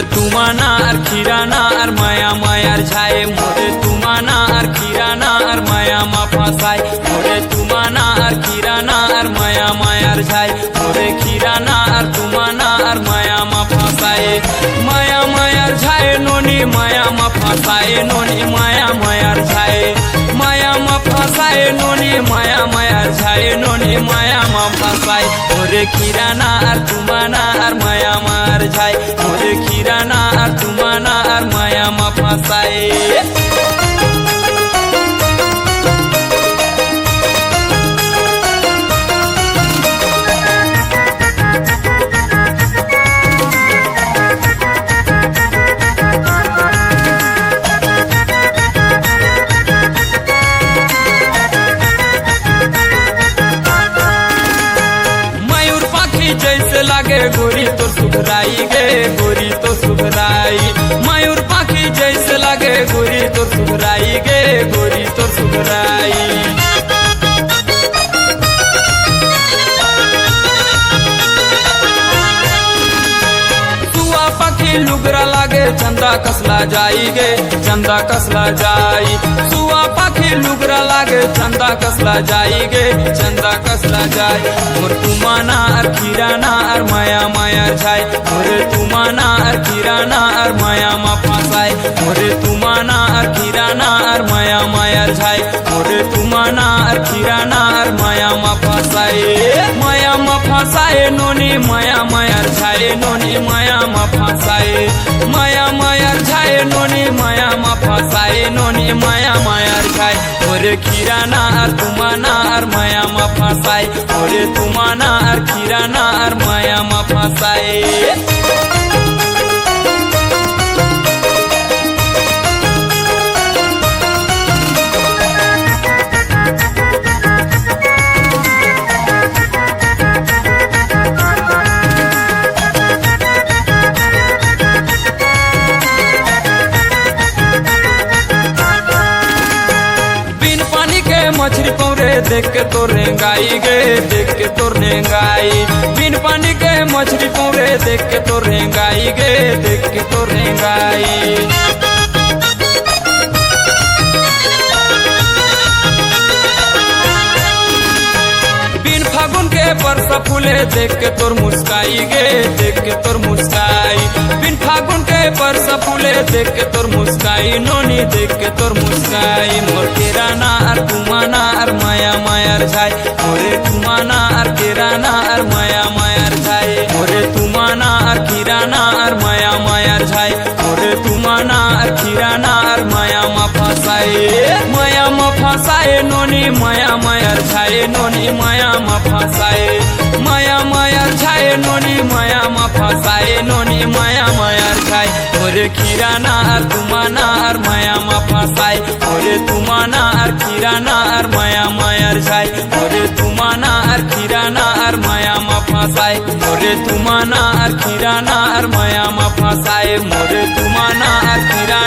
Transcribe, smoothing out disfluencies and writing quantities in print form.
মোরে তুমানা আর খিরানা আর মায়া মায়ার ছায়ে মোরে তুমানা আর খিরানা আর মায়া মা ফাঁসায় মোরে তুমানা আর খিরানা আর মায়া মায়ার ছায় মোরে খিরানা আর তুমানা আর মায়া মা ফাঁসায় মায়া মায়ার ছায়ে ননি মায়া মা ফাঁসায় ননি মায়া মায়ার ছায়ে মায়া মা ফাঁসায় ননি মায়া মায়ার ছায়ে ননি মায়া মা ফাঁসায় মোরে খিরানা আর তুমানা আর মায়া মার ছায় মোরে খিরানা আর তুমানা আর মায়া মা ফাঁসায় जैसे लागे गोरी तो सुधराई गे गोरी तो सुधराई मयूर पाखी जैसे लागे गोरी तो सुधराई गे गोरी तो सुधराई सुआ पाखी लुगरा लागे चंदा कसला जाई गे चंदा कसला जाई सुआ पाखी लुगरा लागे चंदा कसला जाई गे चंदा कसला जाई मोर तुमाना আর খিরানা আর মায়া মায়ার ছায় মোরে তুমানা আর খিরানা আর মায়া মা ফাঁসায় মোরে তুমানা আর খিরানা আর মায়া মায়ার ছায় মোরে তুমানা আর খিরানা আর মায়া মা ফাঁসায় মায়া মা ফাঁসায় ননি মায়া মায়ার ছায় ননি মায়া মা ফাঁসায় মায়া মায়ার ছায় ননি মায়া মা ফাঁসায় ননি মায়া মায়ার ছায় মোরে খিরানা আর তুমানা আর মায়া মা ফাঁসায় মোরে তুমানা আর খিরানা আর মায়া মা ফাঁসায় मछली पौरे देख के तो रेंगाई गे देख के तो रेंगाई बिन पानी के मछली पौरे देख के तो रेंगाई गे देख के तो रेंगाई बिन फागुन के परसा फूले देख के तोर मुस्काई गे देख के तोर मुस्काई बिन फागुन के परसा फूले देख के तोर मुस्काई नोनी देख के तोर मुस्काई मोर किराना আর তুমানা আর মায়া মায়ার ছায় মোরে তুমানা আর কিরানা আর মায়া মায়ার ছায় মোরে তুমানা আর কিরানা আর মায়া মায়ার ছায় মোরে তুমানা আর কিরানা আর মায়া মা ফাঁসায় মায়া মা ফাঁসায় ননি মায়া মায়ার ছায় ননি মায়া মা ফাঁসায় মায়া মায়ার ছায় ননি মায়া মা ফাঁসায় ননি মায়া মায়ার ছায় মোরে খিরানা আর তুমানা আর মায়া মা ফাঁসায় মোরে তুমানা আর খিরানা আর মায়া মায়ার ছায় মোরে তুমানা আর খিরানা আর মায়া মা ফাঁসায় মোরে তুমানা আর খিরানা আর মায়া মা ফাঁসায় মোরে তুমানা আর খিরানা